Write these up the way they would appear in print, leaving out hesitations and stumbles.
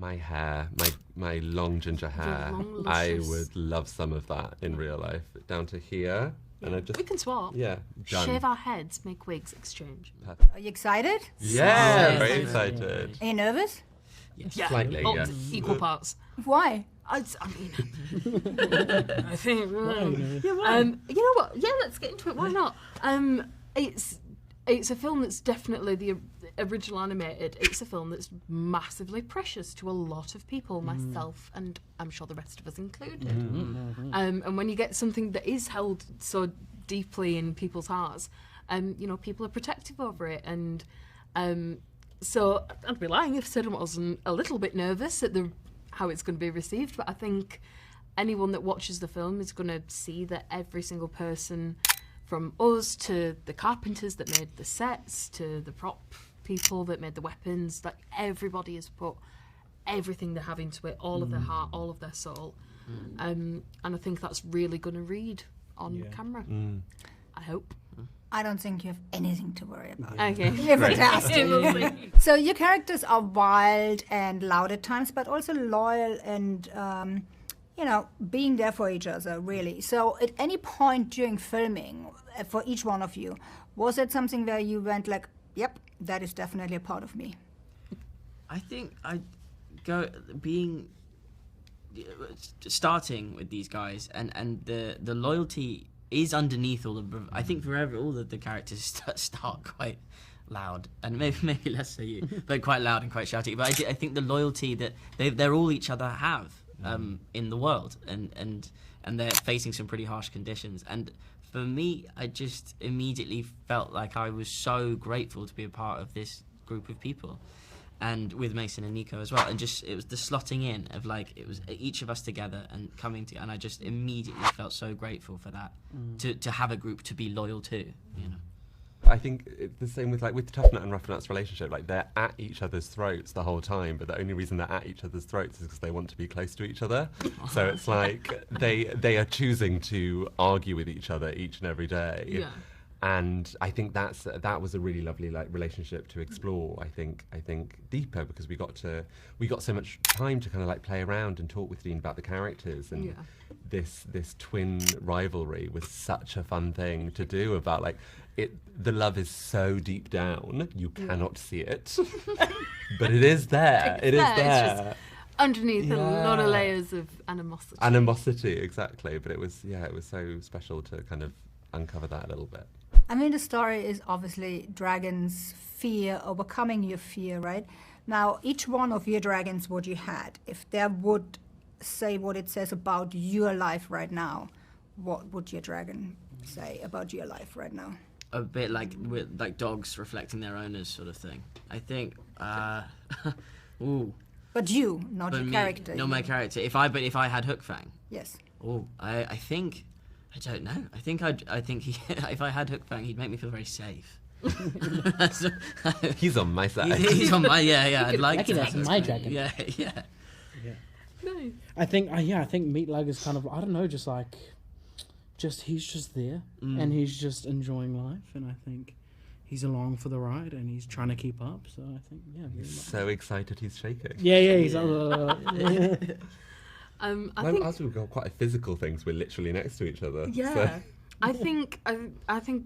My hair, my long ginger hair. Long, I luscious. would love some of that in real life. Down to here. And I just, We can swap. yeah, done. Shave our heads, make wigs, exchange. Are you excited? Yeah, So very excited. excited. Are you nervous? Yeah. Slightly, Oh, yes. equal parts. Why? I mean, I think. Yeah, why? You know what? Yeah, let's get into it. Why not? It's a film that's definitely the original animated. It's a film that's massively precious to a lot of people, myself and I'm sure the rest of us included. And when you get something that is held so deeply in people's hearts, you know, people are protective over it. And so I'd be lying if I said I wasn't a little bit nervous at how it's going to be received. But I think anyone that watches the film is going to see that every single person, from us to the carpenters that made the sets to the prop people that made the weapons, like everybody has put everything they have into it, all of their heart, all of their soul. And I think that's really going to read on camera. I hope. I don't think you have anything to worry about. Okay. You're Great. fantastic. So your characters are wild and loud at times, but also loyal and, you know, being there for each other, really. So at any point during filming, for each one of you, was it something where you went like, yep, that is definitely a part of me? I think starting with these guys and the loyalty is underneath all the. I think forever all of the characters start quite loud, and maybe less so you, but quite loud and quite shouty. But I think the loyalty that they're all each other have in the world, and they're facing some pretty harsh conditions. And for me, I just immediately felt like I was so grateful to be a part of this group of people. And with Mason and Nico as well, and just it was the slotting in of like it was each of us together and coming to, and I just immediately felt so grateful for that to have a group to be loyal to, you know. I think it's the same with Tough Nut and Rough Nut's relationship. Like they're at each other's throats the whole time, but the only reason they're at each other's throats is because they want to be close to each other. So it's like they are choosing to argue with each other each and every day. Yeah. And I think that was a really lovely relationship to explore. I think deeper because we got so much time to kind of like play around and talk with Dean about the characters, and this twin rivalry was such a fun thing to do. About like the love is so deep down you cannot see it, but it is there. It is there. It's just underneath a lot of layers of animosity. Animosity, exactly. But it was so special to kind of uncover that a little bit. I mean, the story is obviously dragons' fear, overcoming your fear, right? Now, each one of your dragons, what you had, if they would say what it says about your life right now, what would your dragon say about your life right now? A bit like with like dogs reflecting their owners, sort of thing. I think. Ooh. But you, not But your me, character. not my character. If I had Hook Fang. Yes. Oh, I think. I don't know. I think if I had Hook Fang, he'd make me feel very safe. So, He's on my side. he's on my I'd like to. That's my dragon. Yeah. Nice. I think Meat Lug is kind of, I don't know, just like, he's just there and he's just enjoying life, and I think he's along for the ride and he's trying to keep up. So I think He's so excited he's shaking. yeah, he's I think As we've got quite a physical thing, so we're literally next to each other. Yeah, So. I think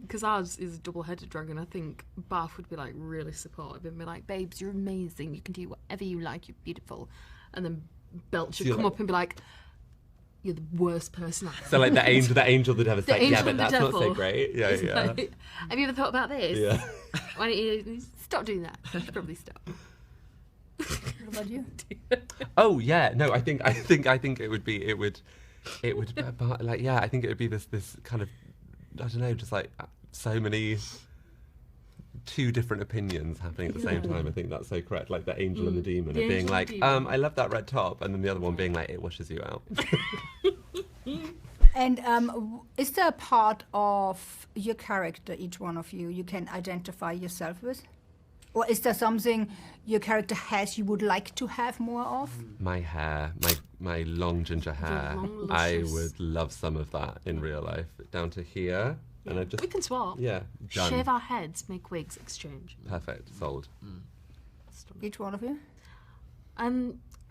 because ours is a double-headed dragon, I think Barth would be like really supportive and be like, "Babes, you're amazing. You can do whatever you like. You're beautiful." And then Belch would come up and be like, "You're the worst person ever." So like the angel the devil's like, yeah, angel but and the that's not so devil. great. Yeah, It's yeah. like, have you ever thought about this? Yeah. Why don't you stop doing that? You should probably stop. What about you? Oh yeah, no, I think it would be like I think it would be this kind of, I don't know, just like so many two different opinions happening at the same time. I think that's so correct. Like the angel and the demon, The of being angel like, and demon. I love that red top, and then the other one being like, it washes you out. And is there a part of your character, each one of you can identify yourself with? Or is there something your character has you would like to have more of? My hair, my long ginger hair. long, I luscious. would love some of that in real life. Down to here, and I just We can swap. done. Shave our heads, make wigs, exchange. Perfect, sold. Each one of you?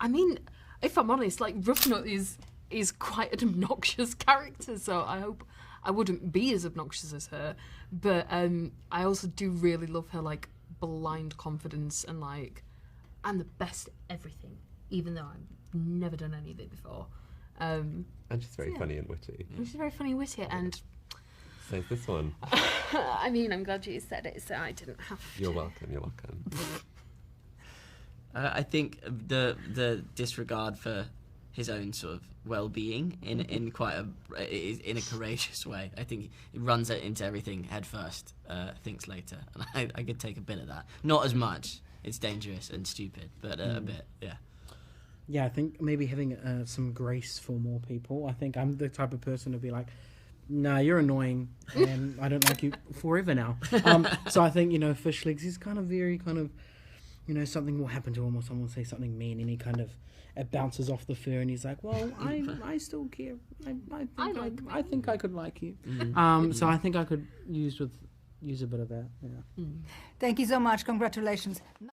I mean, if I'm honest, like Ruffnut is quite an obnoxious character, so I hope I wouldn't be as obnoxious as her. But I also do really love her like blind confidence and like I'm the best at everything, even though I've never done any of it before. And she's very funny and witty. She's very funny and witty, and so is this one. I mean, I'm glad you said it, so I didn't have to. You're welcome. You're welcome. I think the disregard for his own sort of well-being in quite in a courageous way. I think he runs it into everything head first, thinks later, and I could take a bit of that. Not as much. It's dangerous and stupid, but a bit, yeah. Yeah, I think maybe having some grace for more people. I think I'm the type of person to be like, nah, you're annoying, and I don't like you forever now. So I think, Fish Legs is kind of very kind of, something will happen to him or someone will say something mean, and he kind of, it bounces off the fur, and he's like, well, I still care. I think I could like you. So I think I could use a bit of that. Yeah. Thank you so much. Congratulations.